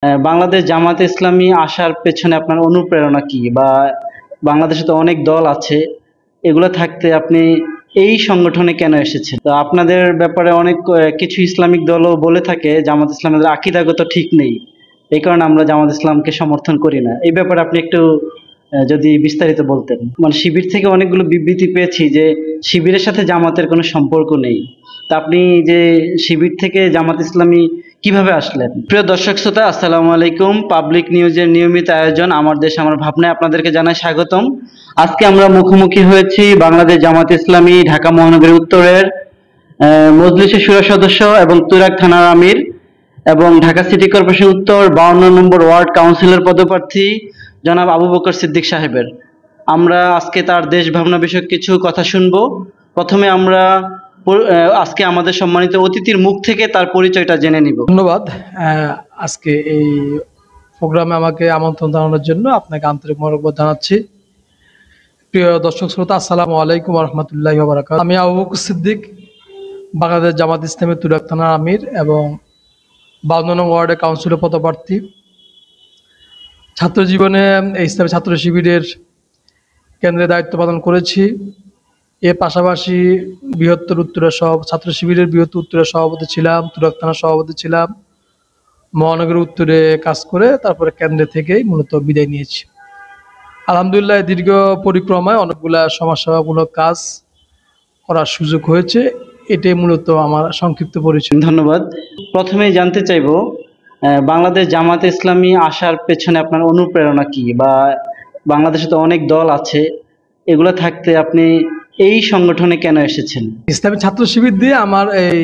বাংলাদেশ জামাতে ইসলামী আসার পেছনে আপনার অনুপ্রেরণা কি? বা বাংলাদেশে তো অনেক দল আছে, এগুলো থাকতে আপনি এই সংগঠনে কেন এসেছেন? তো আপনাদের ব্যাপারে অনেক কিছু ইসলামিক দলও বলে থাকে জামাত ইসলামের আকিদাগত ঠিক নেই, এই কারণে আমরা জামাত ইসলামকে সমর্থন করি না। এই ব্যাপারে আপনি একটু যদি বিস্তারিত বলতেন। মানে শিবির থেকে অনেকগুলো বিবৃতি পেয়েছি যে শিবিরের সাথে জামাতের কোনো সম্পর্ক নেই। তা আপনি যে শিবির থেকে জামাত ইসলামী কিভাবে আসলেন? প্রিয় দর্শক শ্রোতা, আসসালামু আলাইকুম। পাবলিক নিউজের নিয়মিত আয়োজন আমার দেশ আমার ভাবনায় আপনাদেরকে জানাই স্বাগতম। আজকে আমরা মুখোমুখি হয়েছি বাংলাদেশ জামাত ইসলামী ঢাকা মহানগরী উত্তরের মজলিসের শুরা সদস্য এবং তুরাগ থানার আমির এবং ঢাকা সিটি কর্পোরেশন উত্তর 52 নম্বর ওয়ার্ড কাউন্সিলর পদপ্রার্থী জনাব আবু বকর সিদ্দিক সাহেবের। আমরা আজকে তার দেশ ভাবনা বিষয়ক কিছু কথা শুনবো। প্রথমে আমরা আজকে আমাদের সম্মানিত অতিথির মুখ থেকে তার পরিচয়টা জেনে নিব। ধন্যবাদ। আজকে এই প্রোগ্রামে আমাকে আমন্ত্রণ জানানোর জন্য আপনাকে আন্তরিক মোবারকবাদ জানাচ্ছি। প্রিয় দর্শক শ্রোতা, আসসালামু আলাইকুম ওয়া রাহমাতুল্লাহি ওয়া বারাকাতুহু। আমি আবু বকর সিদ্দিক, বাংলাদেশ জামাত ইসলামী তুরাগ থানার আমির এবং 52 নং ওয়ার্ডের কাউন্সিলর পদপ্রার্থী। ছাত্র জীবনে ইসলামী ছাত্র শিবিরের কেন্দ্রে দায়িত্ব পালন করেছি। এর পাশাপাশি বৃহত্তর উত্তরের ছাত্র শিবিরের বৃহত্তর উত্তরের সভাপতি ছিলাম, তুরাগ থানার সভাপতি ছিলাম। মহানগরী উত্তরে কাজ করে তারপরে কেন্দ্রে থেকেই মূলত বিদায় নিয়েছি। আলহামদুলিল্লাহ, দীর্ঘ পরিক্রমায় অনেকগুলা সমাজসেবামূলক কাজ করার সুযোগ হয়েছে। এটাই মূলত আমার সংক্ষিপ্ত পরিচয়। ধন্যবাদ। প্রথমেই জানতে চাইবো, বাংলাদেশ জামাতে ইসলামী আসার পেছনে আপনার অনুপ্রেরণা কি? বা বাংলাদেশে তো অনেক দল আছে, এগুলো থাকতে আপনি এই সংগঠনে কেন এসেছেন? ইসলামী ছাত্র শিবির দিয়ে আমার এই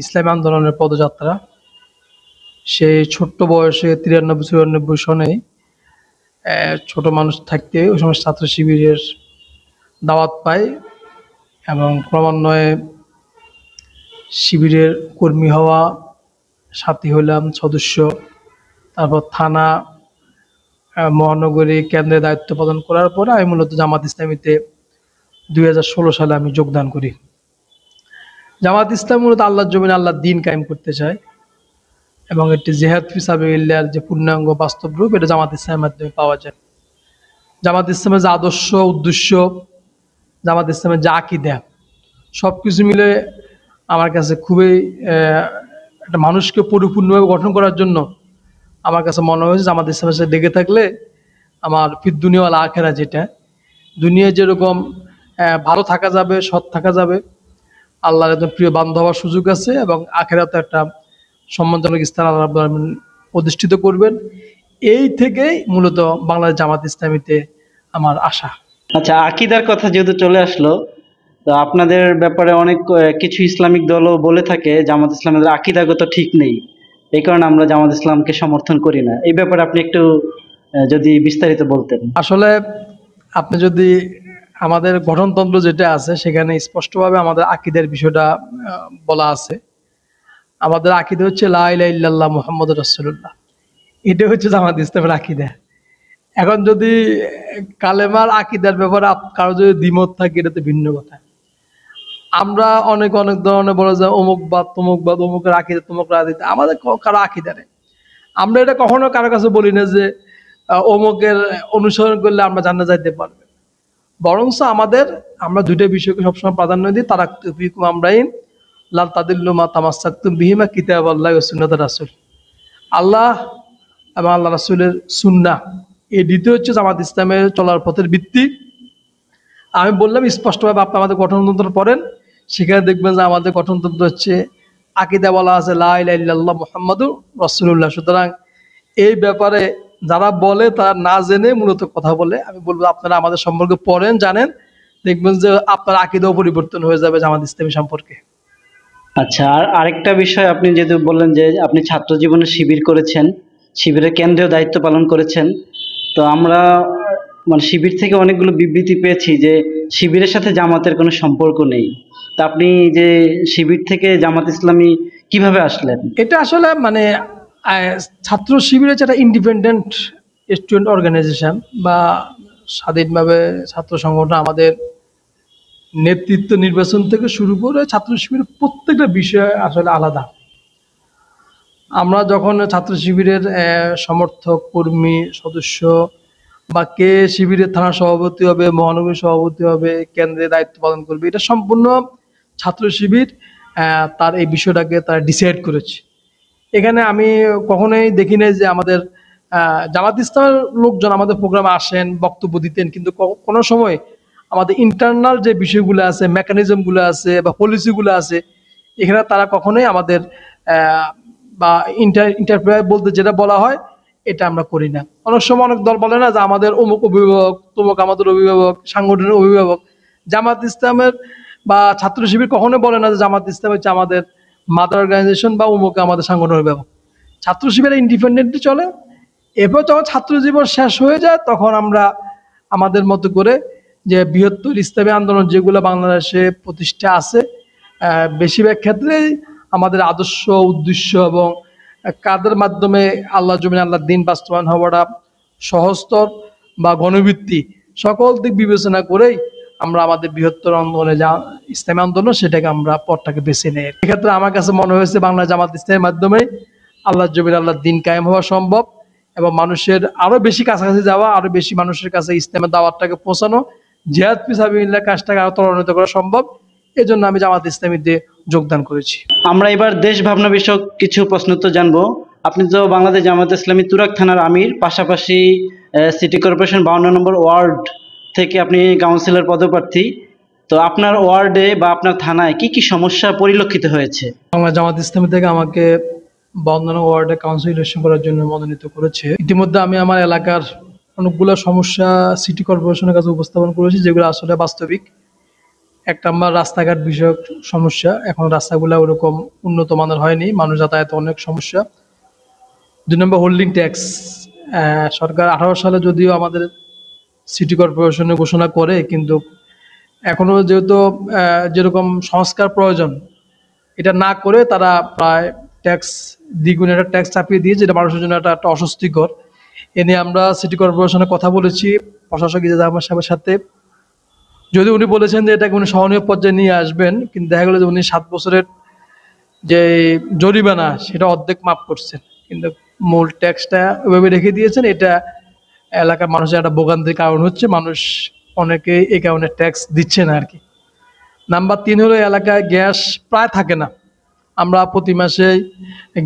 ইসলামী আন্দোলনের পদযাত্রা সেই ছোট্ট বয়সে 93-94 সনে ছোট মানুষ থাকতে ওই সময় ছাত্র শিবিরের দাওয়াত পাই এবং ক্রমান্বয়ে শিবিরের কর্মী হওয়া, সাথী হলাম, সদস্য, তারপর থানা, মহানগরী কেন্দ্রে দায়িত্ব পালন করার পরে আমি মূলত জামাত ইসলামীতে 2016 সালে আমি যোগদান করি। জামাত ইসলাম মূলত আল্লাহর জমিনে আল্লাহর দ্বীন কায়েম করতে চায় এবং একটি জিহাদ ফি সাবিলিল্লাহর যে পূর্ণাঙ্গ বাস্তব রূপ, এটা জামাত ইসলামের মাধ্যমে পাওয়া যায়। জামাত ইসলামের যে আদর্শ, উদ্দেশ্য, জামাত ইসলামের যে আকীদা, সব কিছু মিলে আমার কাছে খুবই একটা মানুষকে পরিপূর্ণভাবে গঠন করার জন্য আমার কাছে মনে হয়েছে জামাত ইসলামের সাথে লেগে থাকলে আমার ফির দুনিয়া ওয়াল আখেরা, যেটা দুনিয়ায় যেরকম ভালো থাকা যাবে, সৎ থাকা যাবে, আল্লাহর একদম প্রিয় বান্ধব হওয়ার সুযোগ আছে এবং আখেরাতে একটা সম্মানজনক স্থান আল্লাহ রাব্বুল আলামিন প্রতিষ্ঠিত করবেন। এই থেকেই মূলত বাংলাদেশ জামাত ইসলামীতে আমার আশা। আচ্ছা, আকীদার কথা যেহেতু চলে আসলো, তো আপনাদের ব্যাপারে অনেক কিছু ইসলামিক দলও বলে থাকে জামাত ইসলামের আকীদাগত ঠিক নেই, এই কারণে আমরা জামাত ইসলামকে সমর্থন করি না। এই ব্যাপারে আপনি একটু যদি বিস্তারিত বলতেন। আসলে আপনি যদি আমাদের গঠনতন্ত্র যেটা আছে সেখানে স্পষ্টভাবে আমাদের আকীদার বিষয়টা বলা আছে। আমাদের আকীদা হচ্ছে লা ইলাহা ইল্লাল্লাহ মুহাম্মাদুর রাসূলুল্লাহ। এটা হচ্ছে জামাত ইসলামের আকীদা। এখন যদি কালেমার আকীদার ব্যাপারে কারো যদি দ্বিমত থাকে, এটা তো ভিন্ন কথা। আমরা অনেক অনেক ধরনের বলে যে অমুক বাদ তমুক বাদ, অমুকের আকীদা তমুক রাজনীতি, আমাদের কারো আকীদা নেই। আমরা এটা কখনো কারো কাছে বলি না যে অমুকের অনুসরণ করলে আমরা জান্নাতে যাইতে পারবো। বরঞ্চ আমরা দুইটা বিষয়কে সবসময় প্রাধান্য দিই। তারাক্তু ফীকুম আমরাইন লা তাদিল্লু মা তামাসসাকতুম বিহিমা কিতাবাল্লাহি ওয়া সুন্নাতুর রাসূল। আল্লাহ এবং আল্লাহ রাসূলের সুন্নাহ, এই দ্বিতীয় হচ্ছে জামাত ইসলামের চলার পথের ভিত্তি। আমি বললাম স্পষ্টভাবে, আপনি আমাদের গঠনতন্ত্র পড়েন, সেখানে দেখবেন যে আমাদের গঠনতন্ত্র হচ্ছে আকীদা বলা আছে লা ইলাহা ইল্লাল্লাহ মুহাম্মাদুর রাসূলুল্লাহ। সুতরাং এই ব্যাপারে যারা বলে তারা না জেনে মূলত কথা বলে। আমি বলবো আপনারা আমাদের সম্পর্কে পড়েন, জানেন, দেখবেন যে আপনার আকীদাও পরিবর্তন হয়ে যাবে জামাত ইসলামী সম্পর্কে। আচ্ছা, আর আরেকটা বিষয়, আপনি যেহেতু বললেন যে আপনি ছাত্র জীবনে শিবির করেছেন, শিবিরের কেন্দ্রীয় দায়িত্ব পালন করেছেন, তো আমরা মানে শিবির থেকে অনেকগুলো বিবৃতি পেয়েছি যে শিবিরের সাথে জামাতের কোনো সম্পর্ক নেই। তা আপনি যে শিবির থেকে জামাত ইসলামী কিভাবে আসলেন? এটা আসলে মানে ছাত্র শিবিরের যেটা ইন্ডিপেন্ডেন্ট স্টুডেন্ট অর্গানাইজেশন বা স্বাধীনভাবে ছাত্র সংগঠন, আমাদের নেতৃত্ব নির্বাচন থেকে শুরু করে ছাত্র শিবিরের প্রত্যেকটা বিষয় আসলে আলাদা। আমরা যখন ছাত্র শিবিরের সমর্থক কর্মী সদস্য বা কে শিবিরের থানা সভাপতি হবে, মহানগরী সভাপতি হবে, কেন্দ্রে দায়িত্ব পালন করবে, এটা সম্পূর্ণ ছাত্র শিবির তার এই বিষয়টাকে তারা ডিসাইড করেছে। এখানে আমি কখনোই দেখি নাই যে আমাদের জামাত ইসলামের লোকজন আমাদের প্রোগ্রামে আসেন, বক্তব্য দিতেন, কিন্তু কোনো সময় আমাদের ইন্টারনাল যে বিষয়গুলো আছে, মেকানিজমগুলো আছে বা পলিসিগুলো আছে, এখানে তারা কখনোই আমাদের বা ইন্টারপ্রেয়ার বলতে যেটা বলা হয় এটা আমরা করি না। অনেক সময় অনেক দল বলে না যে আমাদের অমুক অভিভাবক, তমুক আমাদের অভিভাবক, সাংগঠনিক অভিভাবক। জামাত ইসলামের বা ছাত্র শিবির কখনোই বলে না যে জামাত ইসলাম হচ্ছে আমাদের মাদার অর্গানাইজেশন বা অমুক আমাদের সাংগঠনিক অভিভাবক। ছাত্র শিবির ইন্ডিপেন্ডেন্টলি চলে। এরপর যখন ছাত্র জীবন শেষ হয়ে যায় তখন আমরা আমাদের মতো করে যে বৃহত্তর ইসলামী আন্দোলন যেগুলো বাংলাদেশে প্রতিষ্ঠা আছে, বেশিরভাগ ক্ষেত্রেই আমাদের আদর্শ, উদ্দেশ্য এবং কাদের মাধ্যমে আল্লাহ জমিনে আল্লাহ দিন বাস্তবায়ন হওয়াটা সহজতর বা গণভিত্তি, সকল দিক বিবেচনা করেই আমরা আমাদের বৃহত্তর আন্দোলনে যা ইসলামী আন্দোলন সেটাকে আমরা পথটাকে বেছে নেই। এক্ষেত্রে আমার কাছে মনে হয়েছে বাংলা জামাত ইসলামের মাধ্যমে আল্লাহ জমিনে আল্লাহ দিন কায়েম হওয়া সম্ভব এবং মানুষের আরো বেশি কাছাকাছি যাওয়া, আরো বেশি মানুষের কাছে ইসলামের দাওয়াতটাকে পৌঁছানো, জিহাদ ফি সাবিলিল্লাহ কাজটাকে আরো ত্বরান্বিত করা সম্ভব। এজন্য আমি জামাত ইসলামীতে যোগদান করেছি। আমরা এবার দেশ ভাবনা বিষয়ক কিছু প্রশ্ন তো জানবো। আপনি তো বাংলাদেশ জামাত ইসলামী তুরাগ থানার আমির, পাশাপাশি সিটি কর্পোরেশন 52 নম্বর ওয়ার্ড থেকে আপনি কাউন্সিলর পদপ্রার্থী। তো আপনার ওয়ার্ডে বা আপনার থানায় কি কি সমস্যা পরিলক্ষিত হয়েছে? বাংলা জামাত ইসলামী থেকে আমাকে 52 ওয়ার্ডে কাউন্সিল ইলেকশন করার জন্য মনোনীত করেছে। ইতিমধ্যে আমি আমার এলাকার অনেকগুলো সমস্যা সিটি কর্পোরেশনের কাছে উপস্থাপন করেছি, যেগুলো আসলে বাস্তবিক। এক নম্বর রাস্তাঘাট বিষয়ক সমস্যা, এখন রাস্তাগুলো ওরকম উন্নত মানের হয়নি, মানুষ যাতায়াতে অনেক সমস্যা। 2 নম্বর হোল্ডিং ট্যাক্স, সরকার 18 সালে যদিও আমাদের সিটি কর্পোরেশনে ঘোষণা করে, কিন্তু এখনো যেহেতু যেরকম সংস্কার প্রয়োজন এটা না করে তারা প্রায় ট্যাক্স দ্বিগুণ একটা ট্যাক্স চাপিয়ে দিয়ে, যেটা মানুষের জন্য একটা অস্বস্তিকর। এ নিয়ে আমরা সিটি কর্পোরেশনে কথা বলেছি প্রশাসক ইজাজ আহমদ সাহেবের সাথে। যদি উনি বলেছেন যে এটাকে উনি সহনীয় পর্যায়ে নিয়ে আসবেন, কিন্তু দেখা গেলো যে উনি 7 বছরের যে জরিমানা সেটা অর্ধেক মাফ করছেন, কিন্তু মূল ট্যাক্সটা ওইভাবে রেখে দিয়েছেন। এটা এলাকার মানুষের একটা ভোগান্তির কারণ হচ্ছে, মানুষ অনেকে এই কারণে ট্যাক্স দিচ্ছে না আর কি। নাম্বার 3 হলো এলাকায় গ্যাস প্রায় থাকে না। আমরা প্রতি মাসে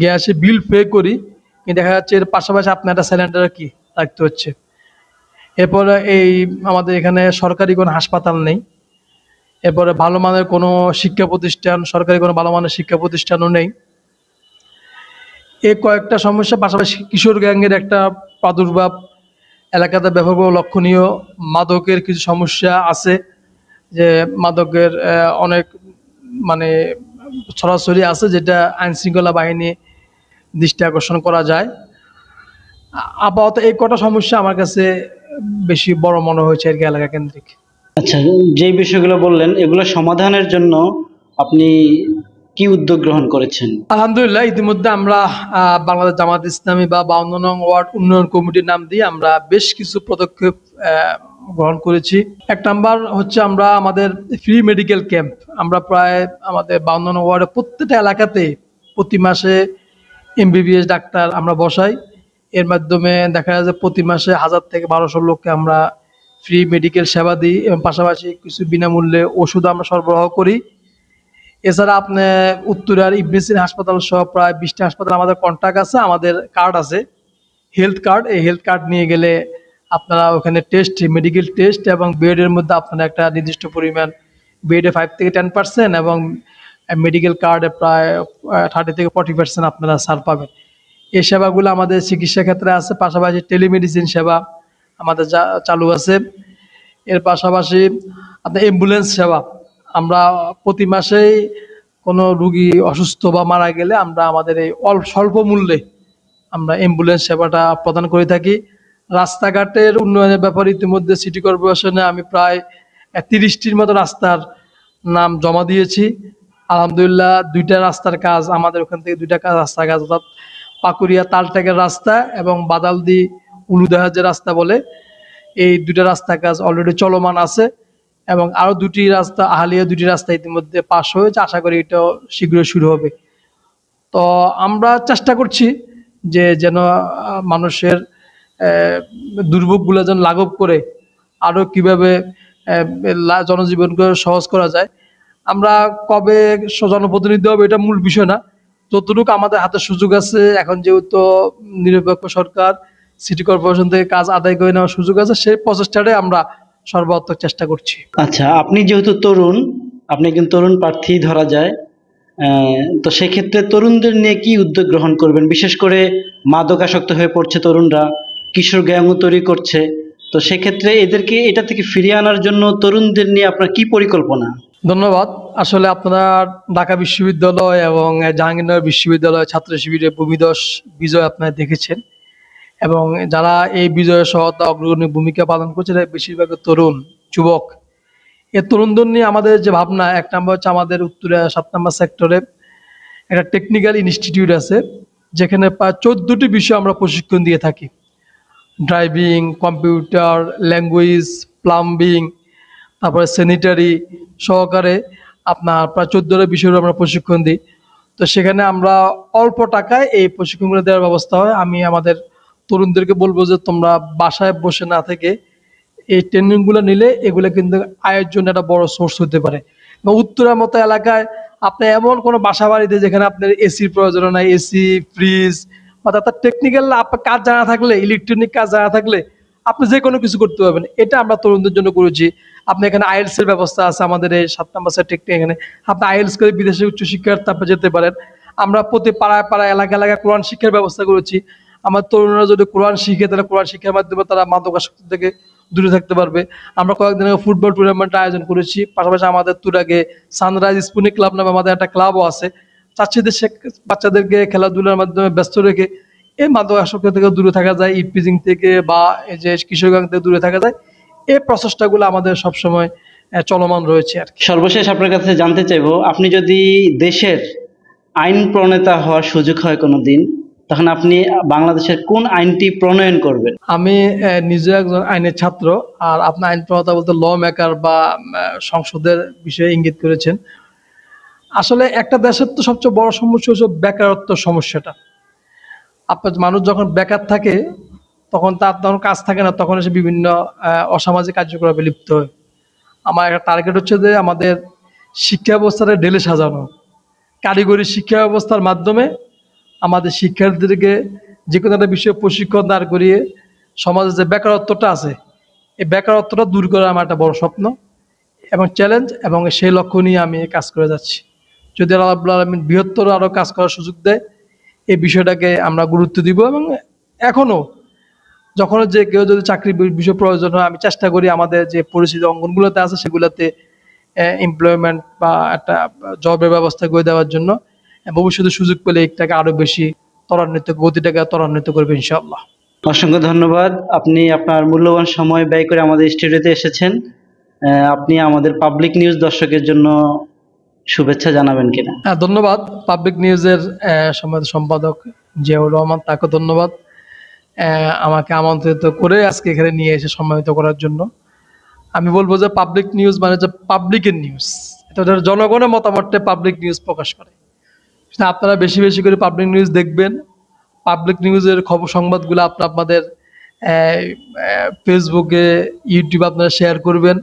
গ্যাসে বিল পে করি, কিন্তু দেখা যাচ্ছে এর পাশাপাশি আপনার একটা সিলিন্ডার কি রাখতে হচ্ছে। এরপরে এই আমাদের এখানে সরকারি কোনো হাসপাতাল নেই। এরপরে ভালো মানের কোনো শিক্ষা প্রতিষ্ঠান, সরকারি কোনো ভালো মানের শিক্ষা প্রতিষ্ঠানও নেই। এই কয়েকটা সমস্যা, পাশাপাশি কিশোর গ্যাংয়ের একটা প্রাদুর্ভাব এলাকাতে ব্যাপকভাবে লক্ষণীয়। মাদকের কিছু সমস্যা আছে, যে মাদকের অনেক মানে ছড়াছড়ি আছে, যেটা আইন শৃঙ্খলা বাহিনী দৃষ্টি আকর্ষণ করা যায়। আপাতত এই কটা সমস্যা আমার কাছে বেশি বড় মনে হয়েছে আর কি এলাকা কেন্দ্রিক। আচ্ছা, যে বিষয়গুলো বললেন এগুলো সমাধানের জন্য আপনি কি উদ্যোগ গ্রহণ করেছেন? আলহামদুলিল্লাহ, ইতিমধ্যে আমরা বাংলাদেশ জামাত ইসলামী বা 52 নং ওয়ার্ড উন্নয়ন কমিটির নাম দিয়ে আমরা বেশ কিছু পদক্ষেপ গ্রহণ করেছি। 1 নাম্বার হচ্ছে আমরা আমাদের ফ্রি মেডিকেল ক্যাম্প, আমরা প্রায় আমাদের 52 নং ওয়ার্ডে প্রত্যেকটা এলাকাতে প্রতি মাসে MBBS ডাক্তার আমরা বসাই। এর মাধ্যমে দেখা যায় যে প্রতি মাসে 1000 থেকে 1200 লোককে আমরা ফ্রি মেডিকেল সেবা দিই এবং পাশাপাশি কিছু বিনামূল্যে ওষুধ আমরা সরবরাহ করি। এছাড়া আপনি উত্তরার ইবনেসিন হাসপাতাল সহ প্রায় 20টা হাসপাতাল আমাদের কন্ট্যাক্ট আছে, আমাদের কার্ড আছে, হেলথ কার্ড। এই হেলথ কার্ড নিয়ে গেলে আপনারা ওখানে টেস্ট, মেডিকেল টেস্ট এবং বেডের মধ্যে আপনারা একটা নির্দিষ্ট পরিমাণ, বেডে 5 থেকে 10% এবং মেডিকেল কার্ডে প্রায় 30 থেকে 40% আপনারা ছাড় পাবেন। এই সেবাগুলো আমাদের চিকিৎসা ক্ষেত্রে আছে। পাশাপাশি টেলিমেডিসিন সেবা আমাদের চালু আছে। এর পাশাপাশি আপনার অ্যাম্বুলেন্স সেবা, আমরা প্রতি মাসেই কোনো রুগী অসুস্থ বা মারা গেলে আমরা আমাদের এই স্বল্প মূল্যে আমরা অ্যাম্বুলেন্স সেবাটা প্রদান করে থাকি। রাস্তাঘাটের উন্নয়নের ব্যাপারে ইতিমধ্যে সিটি কর্পোরেশনে আমি প্রায় 30টির মতো রাস্তার নাম জমা দিয়েছি। আলহামদুলিল্লাহ 2টা রাস্তার কাজ আমাদের ওখান থেকে, 2টা রাস্তার কাজ, অর্থাৎ পাকুড়িয়া তালটাকের রাস্তা এবং বাদালদি উলুদাহার যে রাস্তা বলে, এই 2টা রাস্তার কাজ অলরেডি চলমান আছে এবং আরো 2টি রাস্তা, আহালিয়া 2টি রাস্তা ইতিমধ্যে পাস হয়েছে। আশা করি এটাও শীঘ্রই শুরু হবে। তো আমরা চেষ্টা করছি যে যেন মানুষের দুর্ভোগগুলো যেন লাঘব করে আরও কীভাবে জনজীবনকে সহজ করা যায়। আমরা কবে জনপ্রতিনিধি হবে এটা মূল বিষয় না, যতটুকু আমাদের হাতে সুযোগ আছে, এখন যেহেতু নিরপেক্ষ সরকার, সিটি কর্পোরেশন থেকে কাজ আদায় করে নেওয়ার সুযোগ আছে, সেই প্রচেষ্টাটাই আমরা সর্বাত্মক চেষ্টা করছি। আচ্ছা, আপনি যেহেতু তরুণ, আপনি কিন্তু তরুণ প্রার্থী ধরা যায়, তো সেক্ষেত্রে তরুণদের নিয়ে কি উদ্যোগ গ্রহণ করবেন? বিশেষ করে মাদকাসক্ত হয়ে পড়ছে তরুণরা, কিশোর গ্যাংও তৈরি করছে, তো সেক্ষেত্রে এদেরকে এটা থেকে ফিরিয়ে আনার জন্য তরুণদের নিয়ে আপনার কি পরিকল্পনা? ধন্যবাদ। আসলে আপনারা ঢাকা বিশ্ববিদ্যালয় এবং জাহাঙ্গীরনগর বিশ্ববিদ্যালয় ছাত্র শিবিরের ভূমিধস বিজয় আপনারা দেখেছেন, এবং যারা এই বিজয়ের সহায়তা অগ্রগণ্য ভূমিকা পালন করছে বেশিরভাগ তরুণ যুবক। এই তরুণদের নিয়ে আমাদের যে ভাবনা, এক নম্বর হচ্ছে আমাদের উত্তরে 7 নম্বর সেক্টরে একটা টেকনিক্যাল ইনস্টিটিউট আছে, যেখানে প্রায় 14টি বিষয় আমরা প্রশিক্ষণ দিয়ে থাকি। ড্রাইভিং, কম্পিউটার, ল্যাঙ্গুয়েজ, প্লাম্বিং, তারপরে স্যানিটারি সহকারে আপনার প্রায় 14টা বিষয়ের আমরা প্রশিক্ষণ দিই। তো সেখানে আমরা অল্প টাকায় এই প্রশিক্ষণগুলো দেওয়ার ব্যবস্থা হয়। আমি আমাদের তরুণদেরকে বলবো যে তোমরা বাসায় বসে না থেকে এই ট্রেনিংগুলো নিলে এগুলো কিন্তু আয়ের জন্য একটা বড় সোর্স হতে পারে। উত্তরার মতো এলাকায় আপনি এমন কোনো বাসা বাড়িতে যেখানে আপনার এসির প্রয়োজন নাই, এসি, ফ্রিজ বা তার টেকনিক্যাল কাজ জানা থাকলে, ইলেকট্রনিক কাজ জানা থাকলে আপনি যে কোনো কিছু করতে পারবেন। এটা আমরা তরুণদের জন্য করেছি। আপনি এখানে আইএলস এর ব্যবস্থা আছে আমাদের এই 7 নম্বর টেকনিক, এখানে আপনি আইএলস করে বিদেশে উচ্চশিক্ষার তারপরে যেতে পারেন। আমরা প্রতি পাড়ায় পাড়ায় এলাকা এলাকায় কোরআন শিক্ষার ব্যবস্থা করেছি। আমার তরুণরা যদি কোরআন শিখে তাহলে কোরআন শিক্ষার মাধ্যমে তারা মাদকাসক্তি থেকে দূরে থাকতে পারবে। আমরা কয়েকদিন আগে ফুটবল টুর্নামেন্ট আয়োজন করেছি, পাশাপাশি আমাদের তুরাগে সানরাইজ স্পুনিক ক্লাব নামে আমাদের একটা ক্লাবও আছে। চাচ্ছি যে বাচ্চাদেরকে খেলাধুলার মাধ্যমে ব্যস্ত রেখে এই মাদকাসক্তি থেকে দূরে থাকা যায়, ইপিজিং থেকে বা এই যে কিশোরগঞ্জ থেকে দূরে থাকা যায়। এই প্রচেষ্টাগুলো আমাদের সবসময় চলমান রয়েছে আর কি। সর্বশেষ আপনার কাছে জানতে চাইবো, আপনি যদি দেশের আইন প্রণেতা হওয়ার সুযোগ হয় কোনোদিন, তখন আপনি বাংলাদেশের কোন আইনটি প্রণয়ন করবেন? আমি নিজে একজন আইনের ছাত্র, আর আপনার আইন প্রণেতা বলতে ল মেকার বা সংসদের বিষয়ে ইঙ্গিত করেছেন। আসলে একটা দেশের তো সবচেয়ে বড় সমস্যা হচ্ছে বেকারত্ব সমস্যাটা। আপনার মানুষ যখন বেকার থাকে তখন তার তখন কাজ থাকে না, তখন এসে বিভিন্ন অসামাজিক কার্যকলাপে লিপ্ত হয়। আমার একটা টার্গেট হচ্ছে যে আমাদের শিক্ষা ব্যবস্থাটা ঢেলে সাজানো, কারিগরি শিক্ষা ব্যবস্থার মাধ্যমে আমাদের শিক্ষার্থীদেরকে যে কোনো একটা বিষয়ে প্রশিক্ষণ দাঁড় করিয়ে সমাজে যে বেকারত্বটা আছে এই বেকারত্বটা দূর করা আমার একটা বড় স্বপ্ন এবং চ্যালেঞ্জ, এবং সেই লক্ষ্য নিয়ে আমি কাজ করে যাচ্ছি। যদি আল্লাহ রাব্বুল আলামিন বৃহত্তর আরও কাজ করার সুযোগ দেয়, এই বিষয়টাকে আমরা গুরুত্ব দিব। এবং এখনও যখন যে কেউ যদি চাকরির বিষয় প্রয়োজন হয়, আমি চেষ্টা করি আমাদের যে পরিচিত অঙ্গনগুলোতে আছে সেগুলোতে এমপ্লয়মেন্ট বা একটা জবের ব্যবস্থা করে দেওয়ার জন্য। ভবিষ্যতে সুযোগ পেলে এটাকে আরো বেশি গতিটাকে ত্বরান্বিত করবে ইনশাআল্লাহ। অসংখ্য ধন্যবাদ, আপনি আপনার মূল্যবান সময় ব্যয় করে আমাদের স্টুডিওতে এসেছেন। আপনি আমাদের পাবলিক নিউজ দর্শকের জন্য শুভেচ্ছা জানাবেন কিনা? ধন্যবাদ। পাবলিক নিউজের সম্পাদক জিয়াউর রহমান, তাকে ধন্যবাদ আমাকে আমন্ত্রিত করে আজকে এখানে নিয়ে এসে সম্মানিত করার জন্য। আমি বলবো যে পাবলিক নিউজ মানে যে পাবলিকের নিউজ, এটা জনগণের মতামতটা পাবলিক নিউজ প্রকাশ করে। আপনারা বেশি বেশি করে পাবলিক নিউজ দেখবেন। পাবলিক নিউজের খবর সংবাদগুলো আপনাদের ফেসবুকে, ইউটিউবে আপনারা শেয়ার করবেন।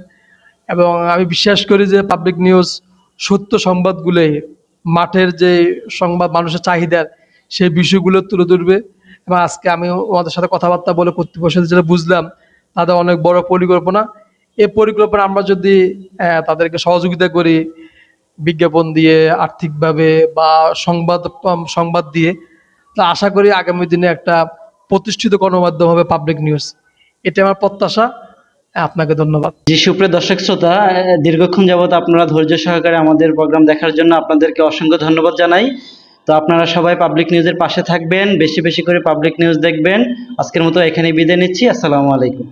এবং আমি বিশ্বাস করি যে পাবলিক নিউজ সত্য সংবাদগুলোই, মাঠের যে সংবাদ, মানুষের চাহিদার সেই বিষয়গুলো তুলে ধরবে। এবং আজকে আমি ওনাদের সাথে কথাবার্তা বলে কর্তৃপক্ষের সাথে যেটা বুঝলাম, তাদের অনেক বড় পরিকল্পনা। এই পরিকল্পনা আমরা যদি তাদেরকে সহযোগিতা করি বিজ্ঞাপন দিয়ে, আর্থিকভাবে বা সংবাদ দিয়ে, তা আশা করি আগামী দিনে একটা প্রতিষ্ঠিত গণমাধ্যম হবে পাবলিক নিউজ। এটা আমার প্রত্যাশা। আপনাকে ধন্যবাদ। জি, সুপ্রিয় দর্শক শ্রোতা, দীর্ঘক্ষণ যাবত আপনারা ধৈর্য সহকারে আমাদের প্রোগ্রাম দেখার জন্য আপনাদেরকে অসংখ্য ধন্যবাদ জানাই। তো আপনারা সবাই পাবলিক নিউজের পাশে থাকবেন, বেশি বেশি করে পাবলিক নিউজ দেখবেন। আজকের মতো এখানেই বিদায় নিচ্ছি। আসসালামু আলাইকুম।